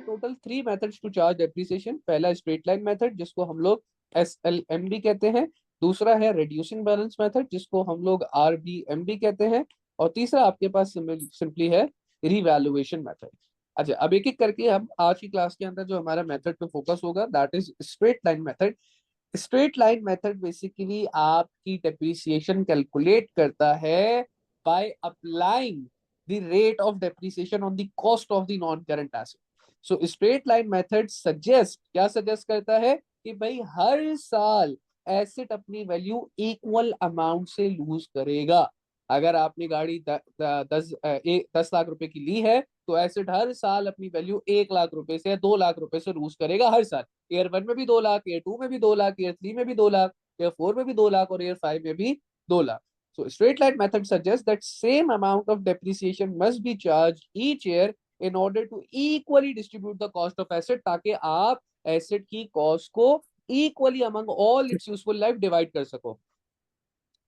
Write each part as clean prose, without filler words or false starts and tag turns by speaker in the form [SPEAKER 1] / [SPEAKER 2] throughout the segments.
[SPEAKER 1] Total 3 methods to charge depreciation. पहला straight line method जिसको हम लोग SLM भी कहते हैं, दूसरा है रिड्यूसिंग बैलेंस मेथड जिसको हम लोग RBM भी कहते हैं, और तीसरा आपके पास सिंपली है रिवैल्यूएशन मेथड। अच्छा, अब एक एक करके हम आज की क्लास के अंदर जो हमारा मेथड पे फोकस होगा that is straight line method. Straight line method basically आपकी डेप्रिसिएशन कैलकुलेट करता है by applying the rate of depreciation on the cost of the non current asset. So straight line method suggest, क्या suggest करता है कि भाई हर साल asset अपनी वैल्यू इक्वल अमाउंट से लूज करेगा। अगर आपने गाड़ी 10 लाख रुपए की ली है तो एसेट हर साल अपनी वैल्यू 1 लाख रुपए से या 2 लाख रुपए से लूज करेगा हर साल। ईयर 1 में भी 2 लाख, ईयर 2 में भी 2 लाख, ईयर 3 में भी 2 लाख, ईयर 4 में भी 2 लाख और ईयर 5 में भी 2 lakh. So straight line method suggests that same amount of depreciation must be charged each year in order to equally distribute the cost of asset, ताकि आप एसेट की कॉस्ट को equally among all it's useful life divide कर सको।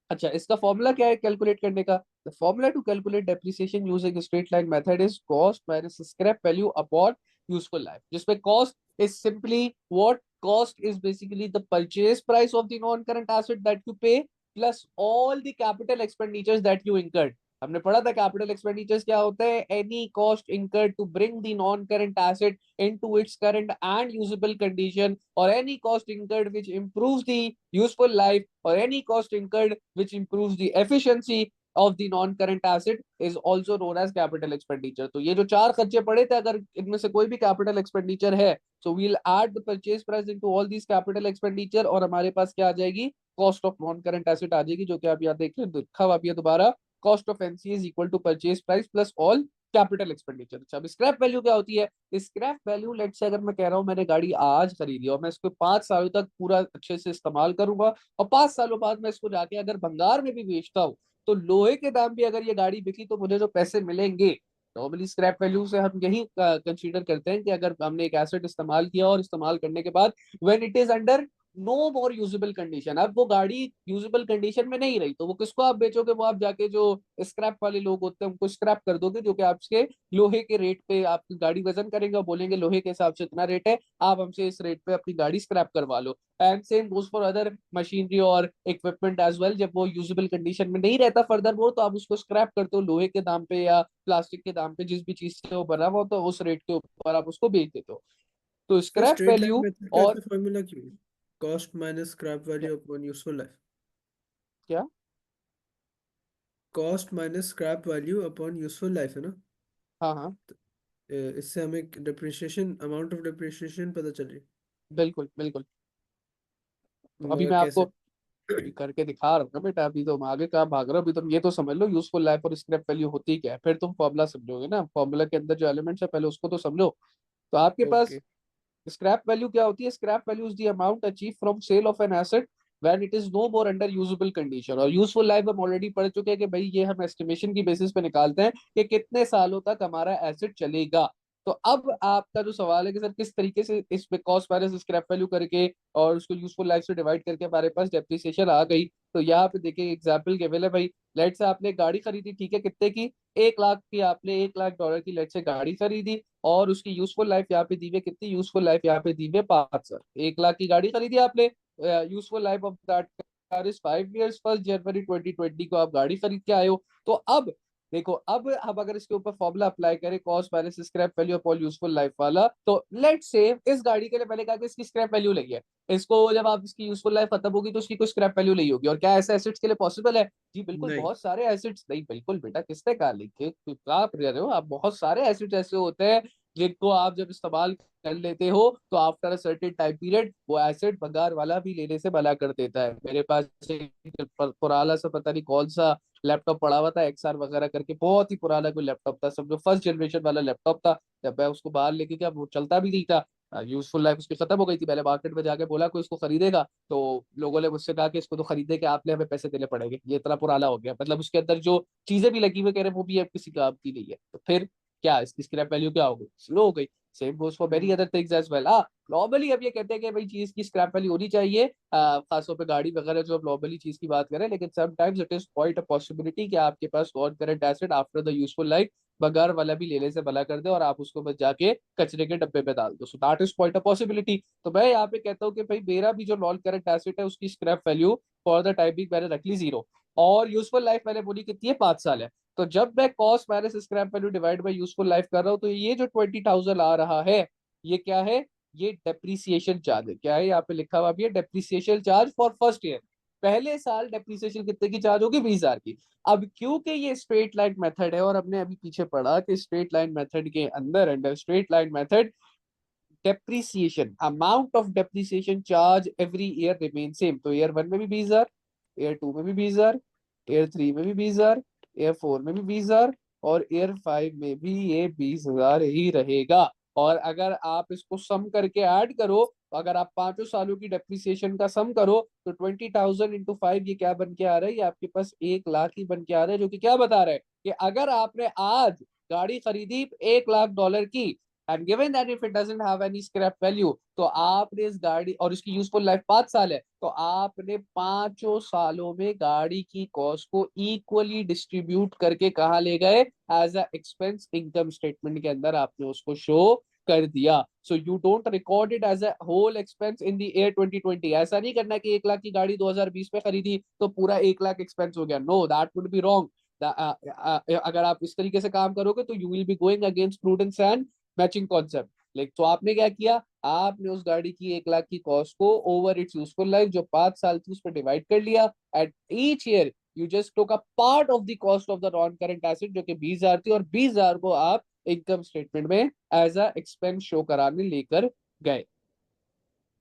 [SPEAKER 1] अच्छा, इसका formula क्या है कैलकुलेट करने का? The formula to calculate depreciation using straight line method is cost minus scrap value upon useful life, जिसमें cost is simply what cost is basically the purchase price of the non current asset that you pay plus all the capital expenditures that you incurred. हमने पढ़ा था capital expenditures क्या होते हैं, any cost incurred to bring the non current asset into its current and usable condition, or any cost incurred which improves the useful life, or any cost incurred which improves the efficiency of the non-current asset is also known as capital expenditure। तो ये जो चार खर्चे पड़े थे, अगर इनमें से कोई भी कैपिटल एक्सपेंडिचर है, so we'll add the purchase price into all these capital expenditure और हमारे पास क्या आ जाएगी, cost of non current asset आ जाएगी, जो कि आप यहाँ देख रहे हैं लिखा हुआ भी है दोबारा, cost of NC is equal to purchase price plus all capital expenditure. अच्छा, अब स्क्रैप वैल्यू क्या होती है? स्क्रैप वैल्यू, लेट से अगर मैं कह रहा हूँ मैंने गाड़ी आज खरीदी और मैं इसको 5 सालों तक पूरा अच्छे से इस्तेमाल करूंगा और 5 सालों बाद मैं इसको जाके अगर भंगार में भी बेचता हूँ तो लोहे के दाम भी अगर ये गाड़ी बिकी तो मुझे जो पैसे मिलेंगे, नॉर्मली स्क्रैप वैल्यू से हम यही कंसीडर करते हैं कि अगर हमने एक एसेट इस्तेमाल किया और इस्तेमाल करने के बाद when it is under no more usable condition, अब वो गाड़ी यूजेबल कंडीशन में नहीं रही तो वो किसको आप बेचोगे? वो आप जाके जो स्क्रैप वाले लोग होते हैं उनको स्क्रैप कर दोगे, जो कि आपके लोहे के रेट पे आपकी गाड़ी वजन करेंगे और बोलेंगे लोहे के हिसाब से इतना रेट है, आप हमसे इस रेट पे अपनी गाड़ी स्क्रैप करवा लो। And same goes for other machinery और इक्विपमेंट एज वेल। जब वो यूजेबल कंडीशन में नहीं रहता फर्दर मोर तो आप उसको स्क्रैप करते हो लोहे के दाम पे या प्लास्टिक के दाम पे, जिस भी चीज से वो बना हुआ हो तो उस रेट के ऊपर आप उसको बेच देते हो। तो
[SPEAKER 2] तो
[SPEAKER 1] scrap
[SPEAKER 2] straight line
[SPEAKER 1] value
[SPEAKER 2] method का
[SPEAKER 1] और
[SPEAKER 2] ऐसा फॉर्मूला क्यों है? Cost minus scrap value upon useful life.
[SPEAKER 1] क्या?
[SPEAKER 2] Cost minus scrap value upon useful life है ना।
[SPEAKER 1] हाँ हाँ,
[SPEAKER 2] इससे हमें डिप्रिशिएशन, अमाउंट ऑफ डिप्रिशिएशन पता चल रही
[SPEAKER 1] बिल्कुल बिल्कुल। तो अभी
[SPEAKER 2] मगर
[SPEAKER 1] मैं आपको
[SPEAKER 2] कैसे?
[SPEAKER 1] अभी करके दिखा रहा हूँ ना बेटा, अभी तुम आगे कहाँ भाग रहे हो, अभी तुम ये तो समझ लो यूजफुल लाइफ और स्क्रैप वैल्यू होती क्या है, फिर तुम फॉर्मूला समझोगे ना। फॉर्मूला के अंदर जो एलिमेंट्स है पहले उसको तो समझो। तो आपके पास
[SPEAKER 2] ओके।
[SPEAKER 1] स्क्रैप वैल्यू क्या होती है? Scrap value is the amount achieve from sale of an asset when it is no more under usable condition. और यूजफुल लाइफ हम ऑलरेडी पढ़ चुके हैं कि भाई ये हम एस्टिमेशन की बेसिस पे निकालते हैं कि कितने सालों तक हमारा एसेट चलेगा। तो अब आपका जो सवाल है कि सर किस तरीके से इस पे कॉस्ट माइनस स्क्रैप वैल्यू करके और उसको यूजफुल लाइफ से डिवाइड करके हमारे पास डेप्रिसिएशन आ गई। तो यहाँ पे देखिए एग्जाम्पल केवल है भाई, लेट से आपने गाड़ी खरीदी, ठीक है, कितने की? 1 लाख की। आपने $1 लाख की लेट से गाड़ी खरीदी और उसकी यूजफुल लाइफ यहाँ पे दी हुई है, कितनी यूजफुल लाइफ यहाँ पे दी हुई है? 5 साल। 1 लाख की गाड़ी खरीदी आपने, useful life of that car is 5 years। 1 जनवरी 2020 को आप गाड़ी खरीद के आए हो। तो अब देखो, अब हम अगर इसके ऊपर फॉर्मूला अप्लाई करें cost minus scrap value upon useful life वाला, तो लेट्स से इस गाड़ी के लिए मैंने कहा कि इसकी स्क्रैप वैल्यू लगी है, इसको जब आप इसकी यूजफुल लाइफ खत्म होगी तो उसकी कोई स्क्रैप वैल्यू नहीं होगी। और क्या ऐसे एसेट्स के लिए पॉसिबल है? जी बिल्कुल,
[SPEAKER 2] नहीं।
[SPEAKER 1] बहुत सारे एसिड्स नहीं, बिल्कुल बेटा, किसने कहा लिखे आप रह रहे हो आप, बहुत सारे एसिड्स ऐसे होते हैं जिनको आप जब इस्तेमाल कर लेते हो तो after a certain time period वो एसिड भंगार वाला भी लेने से मना कर देता है। मेरे पास एक पुराना सा पता नहीं कौन सा लैपटॉप पड़ा हुआ था, XR वगैरह करके, बहुत ही पुराना कोई लैपटॉप था, समझो फर्स्ट जनरेशन वाला लैपटॉप था। जब मैं उसको बाहर लेके गया वो चलता भी नहीं था, यूजफुल लाइफ उसकी खत्म हो गई थी। मैंने मार्केट में जाके बोला कोई इसको खरीदेगा, तो लोगों ने मुझसे कहा कि इसको तो खरीदने के आपने हमें पैसे देने पड़ेंगे, ये इतना पुराना हो गया, मतलब उसके अंदर जो चीजें भी लगी हुई कह रहे वो भी अब किसी काम की नहीं है। तो फिर क्या इसकी स्क्रैप वैल्यू क्या हो गई? स्लो हो गई। Same goes for very other things as well. Normally अब ये कहते हैं कि भाई चीज की स्क्रैप वैल्यू होनी चाहिए, खासतौर पे गाड़ी वगैरह जो अब नॉर्मली चीज की बात करें, लेकिन sometimes it is quite a possibility कि आपके पास non current asset after the useful life बगार वाला भी लेले से भला कर दे और आप उसको बस जाके कचरे के डब्बे पे डाल दो। So that is quite a possibility. तो मैं यहाँ पे कहता हूँ कि भाई मेरा भी जो नॉन करंट एसेट है उसकी scrap value for the time being मैंने रख ली 0, और यूजफुल लाइफ मैंने बोली कितनी है, 5 साल है। तो जब मैं cost minus scrap value divide by useful life कर रहा हूँ, तो ये जो 20,000 आ रहा है, ये क्या है, ये डेप्रिसिएशन चार्ज है। क्या है यहाँ पे लिखा हुआ भी है, depreciation charge for first year. पहले साल डेप्रिसिएशन कितने की चार्ज होगी, 20,000 की। अब क्योंकि ये स्ट्रेट लाइन मेथड है, और हमने अभी पीछे पढ़ा कि स्ट्रेट लाइन मेथड के अंदर, under straight line method, depreciation, amount of depreciation charge every year remain same. तो ईयर 1 में भी 20,000, ईयर 2 में भी 20,000, ईयर 3 में भी 20,000, ईयर 4 में भी 20,000, और ईयर 5 में भी ये 20,000 ही रहेगा। और अगर आप इसको सम करके ऐड करो, तो अगर आप 5 सालों की डेप्रिसिएशन का सम करो, तो 20,000 इंटू 5 ये क्या बन के आ रहा है, ये आपके पास 1 लाख ही बन के आ रहा है। जो कि क्या बता रहा है कि अगर आपने आज गाड़ी खरीदी $1 लाख की, and given that if it doesn't have any scrap value, तो आपने इस गाड़ी, और इसकी यूजफुल लाइफ 5 साल है, तो आपने 5 सालों में गाड़ी की कॉस्ट को इक्वली डिस्ट्रीब्यूट करके कहा ले गए, as a expense income statement के अंदर आपने उसको शो कर दिया। So you don't record it as a whole expense in the year 2020। ऐसा नहीं करना कि 1 लाख की गाड़ी 2020 में खरीदी तो पूरा 1 लाख एक्सपेंस हो गया। No, that would be wrong. अगर आप इस तरीके से काम करोगे, तो you will be going against prudence and matching concept. Like, तो आपने क्या किया, आपने उस गाड़ी की 1 लाख की कॉस्ट को ओवर इट्स यूजफुल लाइफ जो 5 साल थी, उस पर डिवाइड कर लिया। At each year you just took a part of the cost of the non current asset, जो कि 20,000 थी, और 20,000 को आप इनकम स्टेटमेंट में एज अ एक्सपेंस शो कराने लेकर गए।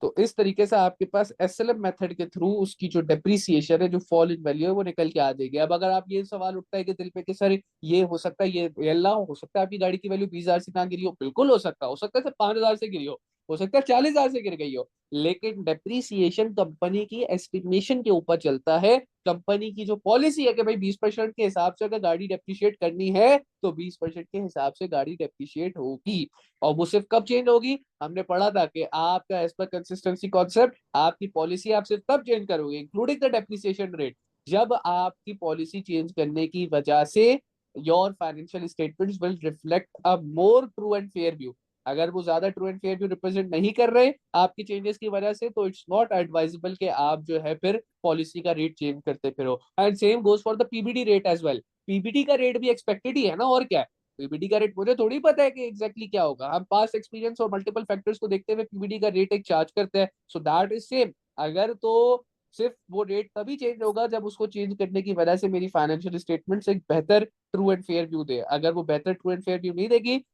[SPEAKER 1] तो इस तरीके से आपके पास एसएलएम मेथड के थ्रू उसकी जो डेप्रिसिएशन है, जो फॉल इन वैल्यू है, वो निकल के आ जाएगी। अब अगर आप, ये सवाल उठता है कि दिल पे कि सर ये हो सकता है, ये अल्लाह हो सकता है आपकी गाड़ी की वैल्यू 20,000 से ना गिरी हो, बिल्कुल हो सकता है सिर्फ 5,000 से गिरी हो सकता है 40,000 से गिर गई हो, लेकिन डेप्रिसिएशन कंपनी की एस्टिमेशन के ऊपर चलता है। कंपनी की जो पॉलिसी है कि भाई 20% के हिसाब से अगर गाड़ी डेप्रिशिएट करनी है, तो 20% के हिसाब से गाड़ी डेप्रिशिएट होगी। और वो सिर्फ कब चेंज होगी, हमने पढ़ा था कि आपका एज पर कंसिस्टेंसी कॉन्सेप्ट, आपकी पॉलिसी आप सिर्फ तब चेंज करोगे, इंक्लूडिंग द डेप्रिसिएशन रेट, जब आपकी पॉलिसी चेंज करने की वजह से your financial statements will reflect a more true and fair view. अगर वो ज्यादा true and fair view represent नहीं कर रहे आपकी चेंजेस की वजह से, तो इट्स नॉट एडवाइजेबल कि आप जो है फिर पॉलिसी का रेट चेंज करते फिरो। And same goes for the PBD rate as well. PBD का रेट भी एक्सपेक्टेड ही है ना, और क्या है। पीबीडी का रेट मुझे थोड़ी पता है कि एग्जैक्टली क्या होगा, हम पास्ट एक्सपीरियंस और मल्टीपल फैक्टर्स को देखते हुए पीबीडी का रेट एक चार्ज करते हैं। So that is same. अगर तो सिर्फ वो रेट तभी चेंज होगा जब उसको चेंज करने की वजह से मेरी फाइनेंशियल स्टेटमेंट्स एक बेहतर ट्रू एंड फेयर व्यू दे। अगर वो बेहतर ट्रू एंड फेयर व्यू नहीं देगी,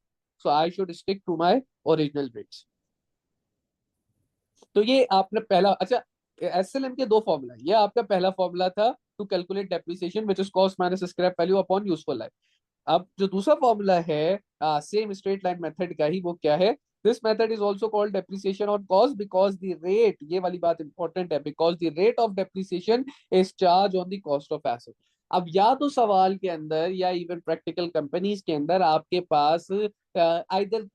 [SPEAKER 1] so I should stick to my original rates. तो ये आपने पहला, अच्छा, एसएलएम के दो फॉर्मूला, ये आपका पहला फॉर्मूला था to calculate depreciation which is cost minus scrap value upon useful life. अब जो दूसरा फॉर्मूला है सेम स्ट्रेट लाइन मेथड का ही, वो क्या है, this method is also called depreciation on cost because the rate, ये वाली बात इंपॉर्टेंट है, because the rate of depreciation is charge on the cost of asset. अब या तो सवाल के अंदर या इवन प्रैक्टिकल कंपनीज के अंदर आपके पास आइदर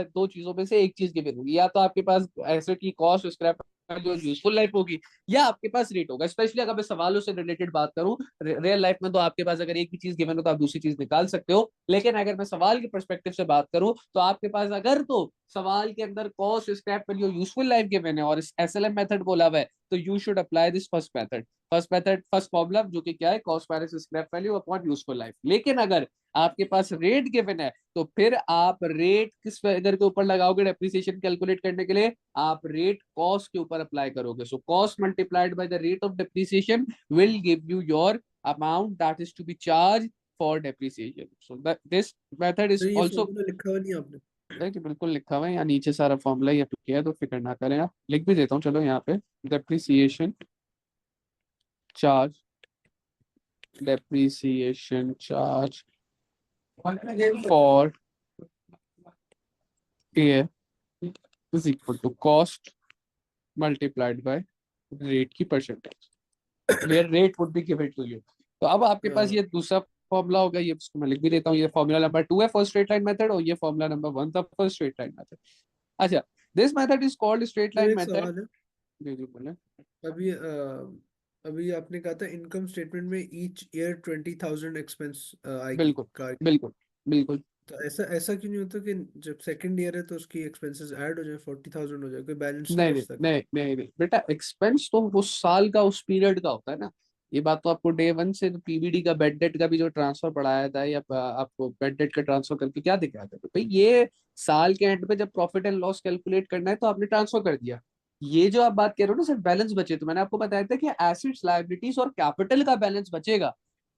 [SPEAKER 1] दो चीजों में से एक चीज गिवन होगी, या तो आपके पास एसेट की कॉस्ट स्क्रैप जो यूजफुल लाइफ होगी, या आपके पास रेट होगा। स्पेशली अगर मैं सवालों से रिलेटेड बात करूं, रियल लाइफ में तो आपके पास अगर एक भी चीज गिवन हो तो आप दूसरी चीज निकाल सकते हो, लेकिन अगर मैं सवाल के परस्पेक्टिव से बात करूं, तो आपके पास अगर तो सवाल के अंदर cost scrap value useful life given है और एसएलएम मेथड बोला हुआ है, तो you should apply this first problem, जो कि क्या है, cost minus scrap value upon useful life. लेकिन अगर आपके पास रेट गिवन है, तो फिर आप रेट किस फिगर के ऊपर लगाओगे डेप्रिसिएशन कैलकुलेट करने के लिए, आप रेट कॉस्ट के ऊपर अप्लाई करोगे। So cost multiplied by the rate of depreciation will give you your amount that is to be charged for depreciation. So that this method
[SPEAKER 2] तो
[SPEAKER 1] is
[SPEAKER 2] ये
[SPEAKER 1] also,
[SPEAKER 2] फॉर्मूला लिखा हुआ नहीं है आपने?
[SPEAKER 1] कि बिल्कुल लिखा हुआ है यहाँ नीचे सारा फॉर्मूला ही अप्लाई किया है, तो फिक्र ना करें आप, लिख भी देता हूँ चलो यहाँ पे, depreciation charge, depreciation charge for year is equal to cost multiplied by rate की percentage, where rate would be given to you। तो अब आपके पास
[SPEAKER 2] हाँ,
[SPEAKER 1] ये दूसरा फॉर्मूला होगा, ये इसको मैं लिख भी देता हूँ, ये फॉर्मूला नंबर 2 है फॉर स्ट्रेट लाइन मेथड, और ये फॉर्मूला नंबर 1 था फॉर स्ट्रेट लाइन मेथड। अच्छा, this method is called straight
[SPEAKER 2] मेरा
[SPEAKER 1] लाइन
[SPEAKER 2] एक
[SPEAKER 1] मेथड।
[SPEAKER 2] सवाल है।
[SPEAKER 1] जी जी बोले।
[SPEAKER 2] अभी अभी आपने कहा था इनकम स्टेटमेंट में ईच ईयर 20,000 एक्सपेंस आएगी
[SPEAKER 1] बिल्कुल
[SPEAKER 2] कार की।
[SPEAKER 1] बिल्कुल बिल्कुल।
[SPEAKER 2] तो ऐसा ऐसा क्यों नहीं होता कि जब सेकंड ईयर है तो उसकी एक्सपेंसेस ऐड हो जाए, 40,000 हो जाए, कोई बैलेंस तो
[SPEAKER 1] नहीं नहीं
[SPEAKER 2] बचता है।
[SPEAKER 1] नहीं नहीं नहीं बेटा, एक्सपेंस तो उस साल का, उस पीरियड का होता है ना। ये बात तो आपको डे वन से पीबीडी का बेड डेट का भी जो ट्रांसफर पढ़ाया था, या आपको बेड डेट का ट्रांसफर करके क्या दिखाया था तो भाई, ये साल के एंड पे जब प्रॉफिट एंड लॉस कैलकुलेट करना है तो आपने ट्रांसफर कर दिया। ये जो आप बात कह रहे हो ना सिर्फ बैलेंस बचे, तो मैंने आपको बताया था कि एसेट्स, लायबिलिटीज और कैपिटल का बैलेंस बचेगा।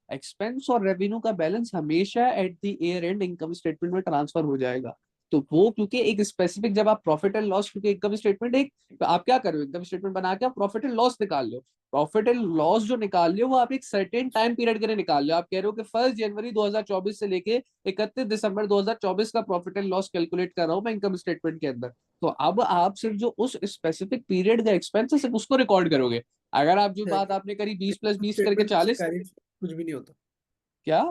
[SPEAKER 1] एक्सपेंस और रेवेन्यू का बैलेंस हमेशा at the year and income statement में ट्रांसफर हो जाएगा। तो वो क्योंकि एक स्पेसिफिक, जब आप प्रॉफिट एंड लॉस, क्योंकि इनकम स्टेटमेंट एक, तो आप क्या करो, इनकम स्टेटमेंट बना के आप प्रॉफिट एंड लॉस निकाल लो। प्रॉफिट एंड लॉस जो निकाल रहे हो वो आप एक सर्टेन टाइम पीरियड के लिए निकाल लो। आप कह रहे हो कि 1 जनवरी 2024 से लेके 31 दिसंबर 2024 का प्रॉफिट एंड लॉस कैलकुलेट कर रहा हूँ मैं इनकम स्टेटमेंट के अंदर। तो अब आप सिर्फ जो उस स्पेसिफिक पीरियड का एक्सपेंस है सिर्फ उसको रिकॉर्ड करोगे। अगर आप जो बात आपने करी 20 + 20 करके
[SPEAKER 2] स्टेटमेंट से
[SPEAKER 1] 40,
[SPEAKER 2] कैरी कुछ भी नहीं होता।
[SPEAKER 1] क्या?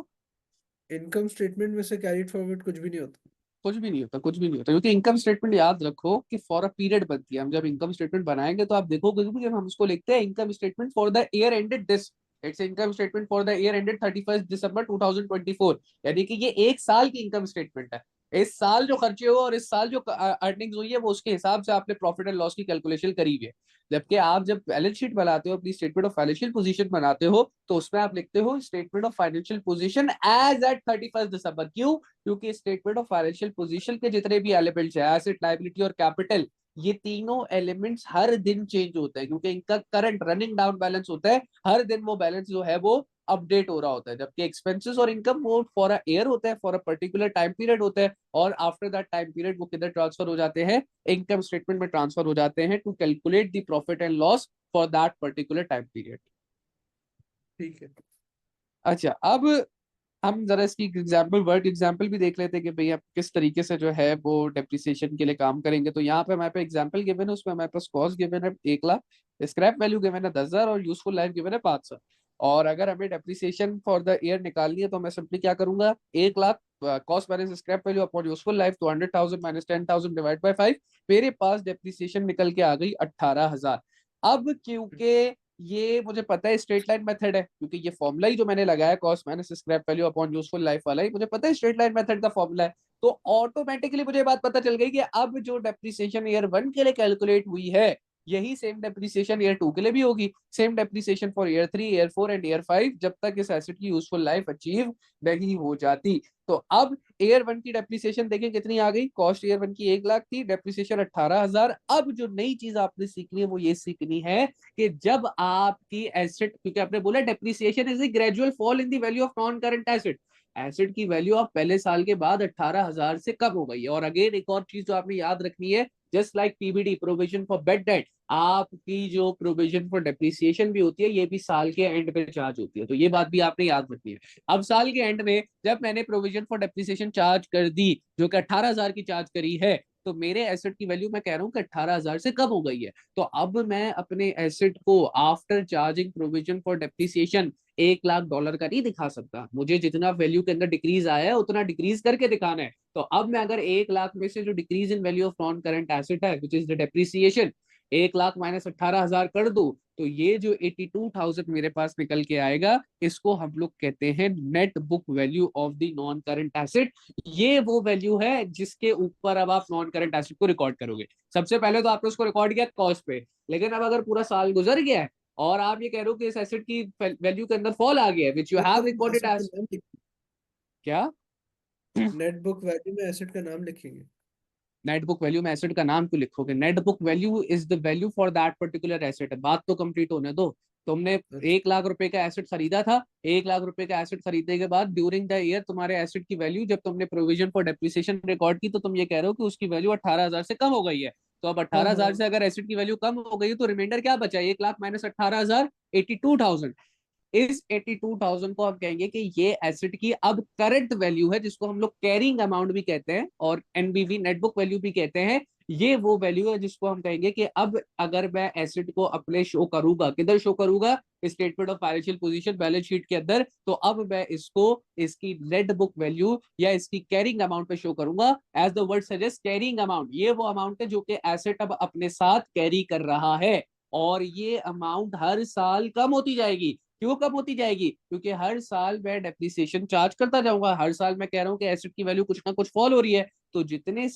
[SPEAKER 2] इनकम स्टेटमेंट में से कैरीड फॉरवर्ड कुछ भी नहीं होता।
[SPEAKER 1] कुछ भी नहीं होता, कुछ भी नहीं होता, क्योंकि इनकम स्टेटमेंट याद रखो कि फॉर अ पीरियड बनती है। हम जब इनकम स्टेटमेंट बनाएंगे तो आप देखोगे कि हम उसको लिखते हैं income statement for the year ended this, it's income statement for the year ended 31 दिसंबर 2024, यानी कि ये एक साल की इनकम स्टेटमेंट है। इस साल जो खर्चे हुए और इस साल जो अर्निंग्स हुई है वो उसके हिसाब से आपने प्रॉफिट एंड लॉस की कैलकुलेशन करी हुई है। जबकि आप जब बैलेंस शीट बनाते हो, अपनी स्टेटमेंट ऑफ फाइनेंशियल पोजीशन बनाते हो, तो उसमें आप लिखते हो statement of financial position as at 31 दिसंबर। क्यों? क्योंकि स्टेटमेंट ऑफ फाइनेंशियल पोजीशन के जितने भी एलिमेंट्स है, एसेट, लायबिलिटी और कैपिटल, ये तीनों एलिमेंट्स हर दिन चेंज होते हैं, क्योंकि इनका करंट रनिंग डाउन बैलेंस होता है। हर दिन वो बैलेंस जो है वो अपडेट हो रहा होता है। जबकि एक्सपेंसेस और इनकम वो फॉर अ ईयर होता है, for a particular time period होता है, और आफ्टर दैट टाइम पीरियड वो किधर ट्रांसफर हो जाते हैं, इनकम स्टेटमेंट में ट्रांसफर हो जाते हैं to calculate the profit and loss for that particular time period.
[SPEAKER 2] ठीक है।
[SPEAKER 1] अच्छा, अब हम जरा इसकी एग्जाम्पल, वर्क एग्जाम्पल भी देख लेते हैं कि भैया किस तरीके से जो है वो डेप्रिसिएशन के लिए काम करेंगे। तो यहाँ पे हमारे पे एग्जाम्पल गिवन है, उसमें हमारे पास कॉस्ट गिवन है 1 लाख, स्क्रैप वैल्यू गिवन है 10,000 और यूजफुल लाइफ गिवन है 500। और अगर हमें डेप्रिसिएशन फॉर द ईयर निकालनी है तो मैं सिंपली क्या करूंगा, 1 lakh cost minus scrap value upon useful life, तो 100,000 माइनस 10,000 डिवाइड बाई 5, मेरे पास डेप्रिसिएशन निकल के आ गई 18,000। अब क्योंकि ये मुझे पता है स्ट्रेट लाइन मेथड है, क्योंकि ये फॉर्मूला ही जो मैंने लगाया cost minus scrap value upon useful life वाला ही मुझे पता है स्ट्रेट लाइन मेथड का फॉर्मूला है। तो ऑटोमेटिकली मुझे बात पता चल गई कि अब जो डेप्रिसिएशन ईयर 1 के लिए कैलकुलेट हुई है, यही सेम डेप्रिसिएशन ईयर 2 के लिए भी होगी। Same depreciation for year 3, year 4 and year 5, जब तक इस एसेट की यूजफुल लाइफ अचीव नहीं हो जाती। तो अब ईयर 1 की डेप्रिसिएशन देखें कितनी आ गई, कॉस्ट ईयर 1 की 1 लाख थी, डेप्रिसिएशन 18,000। अब जो नई चीज आपने सीखनी है वो ये सीखनी है कि जब आपकी एसेट, क्योंकि आपने बोला depreciation is a gradual fall in the value of non current asset, asset की वैल्यू आप पहले साल के बाद 18,000 से कम हो गई है। और अगेन एक और चीज जो आपने याद रखनी है, just like PBD, provision for bed date, आपकी जो प्रोविजन फॉर डेप्रिसिएशन भी होती है ये भी साल के एंड पे चार्ज होती है। तो ये बात भी आपने याद रखनी है। अब साल के एंड में जब मैंने प्रोविजन फॉर डेप्रिसिएशन चार्ज कर दी, जो कि 18,000 की चार्ज करी है, तो मेरे एसेट की वैल्यू मैं कह रहा हूँ कि 18,000 से कम हो गई है। तो अब मैं अपने एसेट को after charging provision for depreciation $1 lakh का नहीं दिखा सकता। मुझे जितना वैल्यू के अंदर डिक्रीज आया है उतना डिक्रीज करके दिखाना है। तो अब मैं अगर 1 लाख में से जो decrease in value of non current asset है which is the depreciation, 1 lakh minus 18,000 कर दो, तो ये जो 82,000 मेरे पास निकल के आएगा, इसको हम लोग कहते हैं net book value of the non current asset. ये वो वैल्यू है जिसके ऊपर अब आप नॉन करंट एसेट को रिकॉर्ड करोगे। सबसे पहले तो आपने उसको रिकॉर्ड किया कॉस्ट पे, लेकिन अब अगर पूरा साल गुजर गया है और आप ये कह रहे हो कि इस एसेट की वैल्यू के अंदर फॉल आ गया है, which you have recorded
[SPEAKER 2] asset का
[SPEAKER 1] एज,
[SPEAKER 2] नाम लिखेंगे।
[SPEAKER 1] क्या?
[SPEAKER 2] नेट बुक वैल्यू में एसेट का नाम लिखेंगे।
[SPEAKER 1] नेट बुक वैल्यू में एसेट का नाम क्यों लिखोगे? Net book value is the value for that particular asset. बात तो कंप्लीट होने दो। तुमने
[SPEAKER 2] अच्छा।
[SPEAKER 1] 1 लाख रुपए का एसेट खरीदा था, 1 लाख रुपए का एसेट खरीदने के बाद ड्यूरिंग द ईयर तुम्हारे एसेट की वैल्यू, जब तुमने प्रोविजन फॉर डेप्रिसिएशन रिकॉर्ड की, तो तुम ये कह रहे हो कि उसकी वैल्यू 18,000 से कम हो गई है। तो अब
[SPEAKER 2] हाँ
[SPEAKER 1] 18,000
[SPEAKER 2] हाँ।
[SPEAKER 1] से अगर एसेट की वैल्यू कम हो गई तो रिमाइंडर क्या बचा? 1 लाख माइनस 18,000, 82,000। इस 82,000 को हम कहेंगे कि ये एसेट की अब करंट वैल्यू है, जिसको हम लोग कैरिंग अमाउंट भी कहते हैं और एनबीवी नेट बुक वैल्यू भी कहते हैं। ये वो वैल्यू है जिसको हम कहेंगे कि अब अगर मैं एसेट को अपने शो करूंगा, किधर शो करूंगा? Statement of financial position, balance sheet के अंदर। तो अब मैं इसको इसकी नेट बुक वैल्यू या इसकी कैरिंग अमाउंट पे शो करूंगा। As the word suggest, carrying amount, ये वो अमाउंट है जो कि एसेट अब अपने साथ कैरी कर रहा है, और ये अमाउंट हर साल कम होती जाएगी। क्यों कम होती जाएगी? क्योंकि हर साल मैं डेप्रिसिएशन चार्ज करता जाऊंगा, हर साल मैं कह रहा हूँ कि एसेट की वैल्यू कुछ ना कुछ फॉल हो रही है, तो जितनी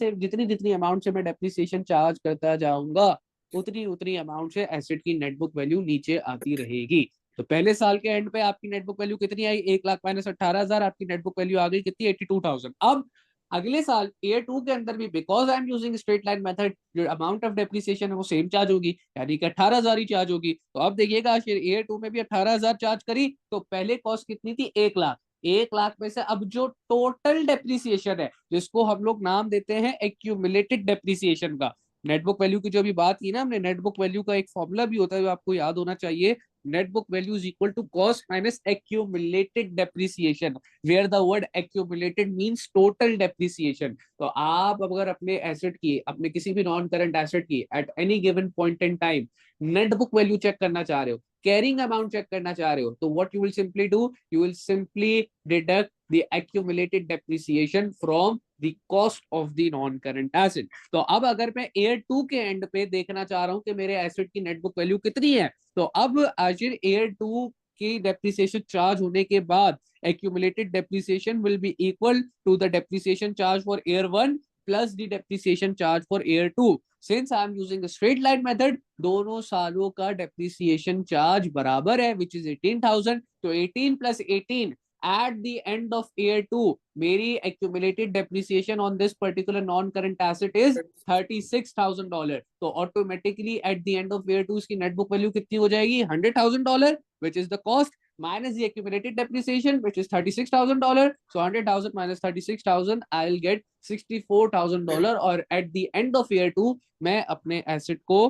[SPEAKER 1] जितनी अमाउंट से मैं डेप्रिसिएशन चार्ज करता जाऊंगा, उतनी उतनी अमाउंट से एसेट की नेटबुक वैल्यू नीचे आती रहेगी। तो पहले साल के एंड पे आपकी नेटबुक वैल्यू कितनी आई? 1 लाख माइनस 18,000, आपकी नेटबुक वैल्यू आ गई कितनी? 82,000। अब अगले साल ईयर 2 के अंदर भी, because I am using straight line method, जो अमाउंट ऑफ डेप्रिसिएशन है वो सेम चार्ज होगी, यानी कि 18,000 ही चार्ज होगी। तो अब देखिएगा ईयर 2 में भी 18,000 चार्ज करी, तो पहले कॉस्ट कितनी थी? 1 लाख। 1 लाख में से अब जो टोटल डेप्रिसिएशन है, जिसको हम लोग नाम देते हैं एक्यूमुलेटेड डेप्रिसिएशन का, नेटबुक वैल्यू की जो अभी बात की ना हमने, नेटबुक वैल्यू का एक फॉर्मूला भी होता है जो आपको याद होना चाहिए, net book value is equal to cost minus accumulated depreciation, where the word accumulated means total depreciation. तो आप अगर अपने एसेट की, अपने किसी भी नॉन करंट एसेट की at any given point in time net book value check करना चाह रहे हो, कैरिंग अमाउंट चेक करना चाह रहे हो, तो what you will simply do, you will simply deduct the accumulated depreciation from the cost of the non current asset। तो अब अगर मैं ईयर 2 के एंड पे देखना चाह रहा हूं कि मेरे एसेट की नेट बुक वैल्यू कितनी है, तो अब आखिर ईयर 2 की डेप्रिसिएशन चार्ज होने के बाद accumulated depreciation will be equal to the depreciation charge for year 1 plus the depreciation charge for year 2। since I am using a straight line method, दोनों सालों का depreciation charge बराबर है, which is 18,000। तो 18 plus 18 at the end of year 2, मेरी accumulated depreciation on this particular non-current asset is $36,000। तो automatically at the end of year 2 इसकी net book value कितनी हो जाएगी? $100,000, which is the cost minus the accumulated depreciation, which is $36,000। So 100,000 minus 36,000, I'll get $64,000। और at the end of year 2 मैं अपने asset को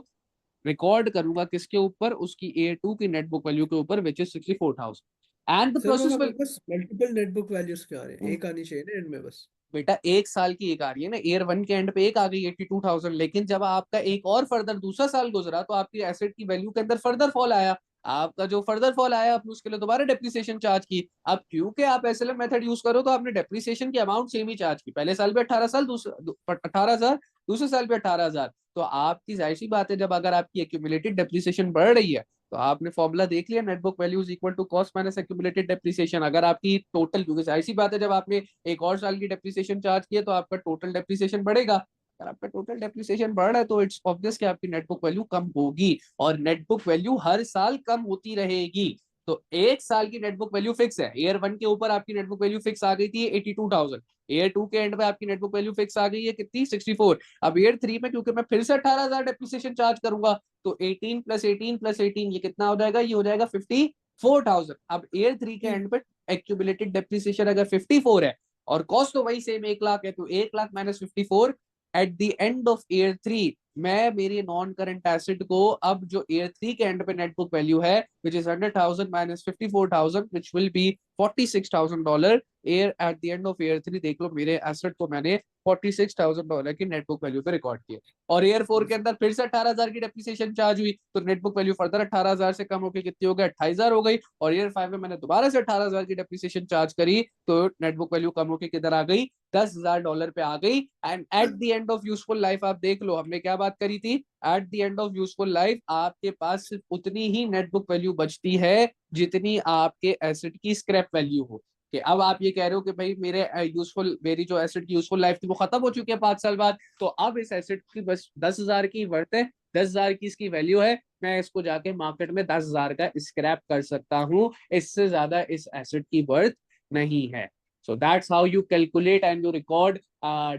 [SPEAKER 1] record करूंगा किसके ऊपर? उसकी ईयर 2 की नेट बुक वैल्यू के ऊपर, which is 64,000। And the
[SPEAKER 2] sir वो
[SPEAKER 1] प्रोसेस
[SPEAKER 2] हमारे
[SPEAKER 1] विल,
[SPEAKER 2] पास मल्टीपल नेटबुक वैल्यूज क्यों आ रहे हैं? एक आनी चाहिए ना एंड में बस।
[SPEAKER 1] बेटा एक साल की एक आ रही है ना, ईयर 1 के एंड पे एक आ गई 82,000, लेकिन जब आपका एक और फर्दर दूसरा साल गुजरा तो आपकी एसेट की वैल्यू के अंदर फर्दर फॉल आया। आपका जो फर्दर फॉल आया, आपने उसके लिए दोबारा डेप्रिसिएशन चार्ज की। अब क्योंकि आप एसएलएम मेथड यूज करो, तो आपने डेप्रिसिएशन की अमाउंट सेम ही चार्ज की, पहले साल पे 18 साल, 18,000, दूसरे साल पे 18,000। तो आपकी जाहिर सी बात है, जब अगर आपकी एक्यूमुलेटेड डेप्रिसिएशन बढ़ रही है, तो आपने फॉर्मूला देख लिया, net book value is equal to cost minus accumulated depreciation. अगर आपकी टोटल, क्योंकि जाहिर सी बात है जब आपने एक और साल की डेप्रिसिएशन चार्ज किया, तो आपका टोटल डेप्रिसिएशन बढ़ेगा। अगर आपका टोटल डेप्रिसिएशन बढ़ रहा है, तो इट्स ऑब्वियस कि आपकी नेटबुक वैल्यू कम होगी, और नेटबुक वैल्यू हर साल कम होती रहेगी। तो एक साल की नेटबुक वैल्यू फिक्स है, ईयर 1 के ऊपर आपकी नेटबुक वैल्यू फिक्स आ गई थी 82,000, ईयर 2 के एंड पे आपकी नेटबुक वैल्यू फिक्स आ गई है कितनी? 64। अब ईयर 3 में क्योंकि मैं फिर से 18,000 डेप्रिसिएशन चार्ज करूंगा, तो 18 प्लस 18 प्लस 18 ये कितना हो जाएगा? ये हो जाएगा 54,000। अब ईयर 3 के एंड पे एक्यूमुलेटेड डेप्रिसिएशन अगर 54 है, और कॉस्ट तो वही सेम 1 लाख है, तो 1 lakh minus 54 at the end of year 3, मैं मेरी नॉन करंट एसेट को अब जो ईयर 3 के एंड पे नेट बुक वैल्यू है, which is 100,000 minus 54,000, which will be $46,000। Air at the end of year 3 देख लो, मेरे एसेट को मैंने $46,000 की नेट बुक वैल्यू पे रिकॉर्ड किया। और ईयर 4 के अंदर फिर से 18,000 की डेप्रिसिएशन चार्ज हुई, तो नेट बुक वैल्यू फर्दर 18,000 से कम होकर कितनी हो गई? 28,000 हो गई। और ईयर 5 में मैंने दोबारा से 18,000 की डेप्रिसिएशन चार्ज करी, तो नेट बुक वैल्यू कम होकर किधर आ गई? $10,000 पे आ गई। And at the end of useful life आप देख लो, हमने क्या बात करी थी? At the end of useful life आपके पास सिर्फ उतनी ही नेट बुक वैल्यू बचती है जितनी आपके एसेट की स्क्रैप वैल्यू हो। कि अब आप ये कह रहे हो कि भाई मेरी जो एसेट की यूजफुल लाइफ थी वो खत्म हो चुकी है 5 साल बाद, तो अब इस एसेट की बस 10,000 की वर्थ है, 10,000 की इसकी वैल्यू है, मैं इसको जाके मार्केट में 10,000 का स्क्रैप कर सकता हूँ, इससे ज्यादा इस एसेट की वर्थ नहीं है। So that's how you calculate and you record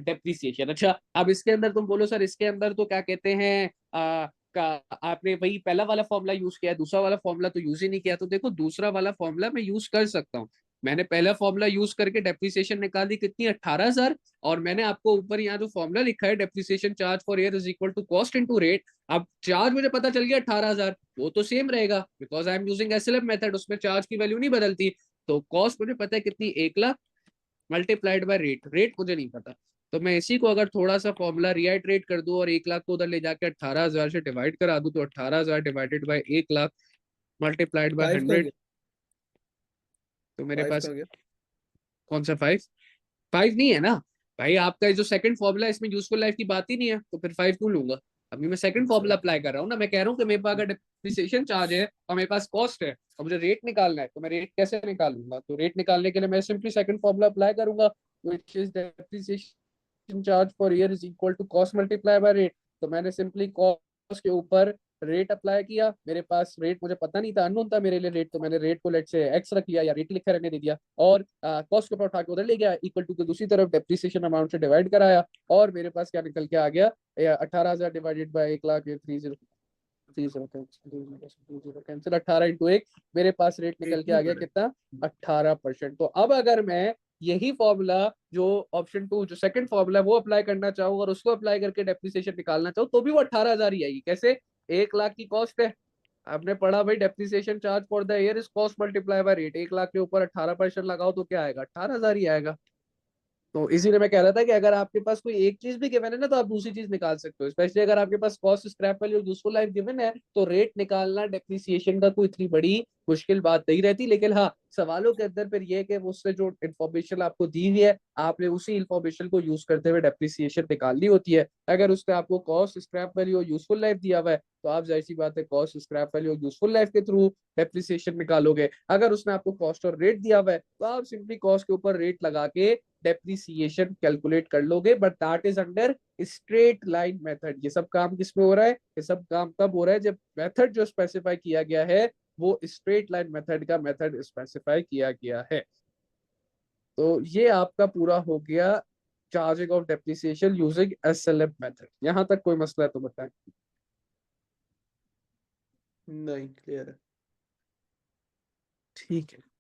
[SPEAKER 1] depreciation. अच्छा, अब इसके अंदर तुम बोलो सर इसके अंदर तो क्या कहते हैं, का आपने वही पहला वाला फॉर्मूला यूज किया, दूसरा वाला फॉर्मूला तो यूज ही नहीं किया। तो देखो, दूसरा वाला फॉर्मूला मैं यूज कर सकता हूँ। मैंने पहला फॉर्मूला यूज करके डेप्रिसिएशन निकाल दी कितनी? 18,000। और मैंने आपको ऊपर यहाँ जो फॉर्मूला लिखा है, depreciation charge for year is equal to cost into rate. अब चार्ज मुझे पता चल गया 18,000, वो तो सेम रहेगा because I am using SLF method, उसमें चार्ज की वैल्यू नहीं बदलती। तो कॉस्ट मुझे पता है कितनी? 1 lakh multiplied by rate, rate मुझे नहीं पता। तो मैं इसी को अगर थोड़ा सा फॉर्मूला रिआइट्रेट कर दूं और 1 लाख को उधर ले जाकर 18,000 से डिवाइड करा दूं, तो 18,000 divided by 1 lakh multiplied by
[SPEAKER 2] five कहाँ
[SPEAKER 1] 100,
[SPEAKER 2] गया?
[SPEAKER 1] तो मेरे
[SPEAKER 2] फाइव
[SPEAKER 1] पास
[SPEAKER 2] कहाँ गया?
[SPEAKER 1] कौन सा 5? 5 नहीं है ना भाई, आपका जो सेकंड फॉर्मूला है इसमें यूजफुल लाइफ की बात ही नहीं है, तो फिर 5 क्यों लूंगा? अभी मैं सेकंड
[SPEAKER 2] अच्छा।
[SPEAKER 1] फॉर्मूला अप्लाई कर रहा हूँ ना, मैं कह रहा हूँ कि मेरे पास अगर डिप्रिसिएशन चार्ज है और मेरे पास कॉस्ट है और मुझे रेट निकालना है, तो मैं रेट कैसे निकालूंगा? तो रेट निकालने के लिए मैं सिंपली सेकंड फॉर्मूला अप्लाई करूंगा, which is depreciation charge for year is equal to cost multiply by rate. तो मैंने सिंपली कॉस्ट के ऊपर रेट अप्लाई किया, मेरे पास रेट मुझे पता नहीं था, अननोन था मेरे लिए रेट, तो मैंने रेट को लेट से एक्स रख लिया या रेट लिखा रहने दे दिया, और कॉस्ट को उठा के उधर ले गया, इक्वल टू को दूसरी तरफ डेप्रिसिएशन अमाउंट से डिवाइड कराया, और मेरे पास क्या निकल के आ गया, 18,000 डिवाइडेड बाई 1,00,000, 30 कैंसिल, 18 into 1, मेरे पास रेट निकल के आ गया
[SPEAKER 2] 18
[SPEAKER 1] कितना, 18%। तो अब अगर मैं यही फॉर्मूला जो ऑप्शन टू जो सेकंड फॉर्मूला है वो अप्लाई करना चाहूँ और उसको अप्लाई करके डेप्रिसिएशन निकालना चाहूँ, तो भी वो 18,000 ही आएगी। कैसे? 1,00,000 की कॉस्ट है, आपने पढ़ा भाई depreciation charge for the year is cost multiply by rate, 1,00,000 के ऊपर 18% लगाओ तो क्या आएगा, 18,000 ही आएगा। तो इसीलिए मैं कह रहा था कि अगर आपके पास कोई एक चीज भी गिवन है ना, तो आप दूसरी चीज निकाल सकते हो, स्पेशली अगर आपके पास cost, scrap value, useful life given है, तो रेट निकालना डेप्रिसिएशन का कोई इतनी बड़ी मुश्किल बात नहीं रहती। लेकिन हाँ, सवालों के अंदर फिर ये कि उससे जो इन्फॉर्मेशन आपको दी हुई है, आपने उसी इन्फॉर्मेशन को यूज करते हुए डेप्रिसिएशन निकालनी होती है। अगर उसने आपको कॉस्ट, स्क्रैप वैल्यू और यूजफुल लाइफ दिया हुआ है, तो आप जाहिर सी बात है कॉस्ट, स्क्रैप वैल्यू और यूजफुल लाइफ के थ्रू डेप्रिसिएशन निकालोगे। अगर उसने आपको कॉस्ट और रेट दिया हुआ है, तो आप सिंपली कॉस्ट के ऊपर रेट लगा के डेप्रिसिएशन कैलकुलेट कर लोगे, but that is under straight line method. ये सब काम किस में हो रहा है? ये सब काम तब हो रहा है जब मेथड जो स्पेसिफाई किया गया है वो स्ट्रेट लाइन मेथड का मेथड स्पेसिफाई किया गया है। तो ये आपका पूरा हो गया charging of depreciation using SLM method. यहां तक कोई मसला है तो बताएं।
[SPEAKER 2] नहीं, क्लियर है।
[SPEAKER 1] ठीक है।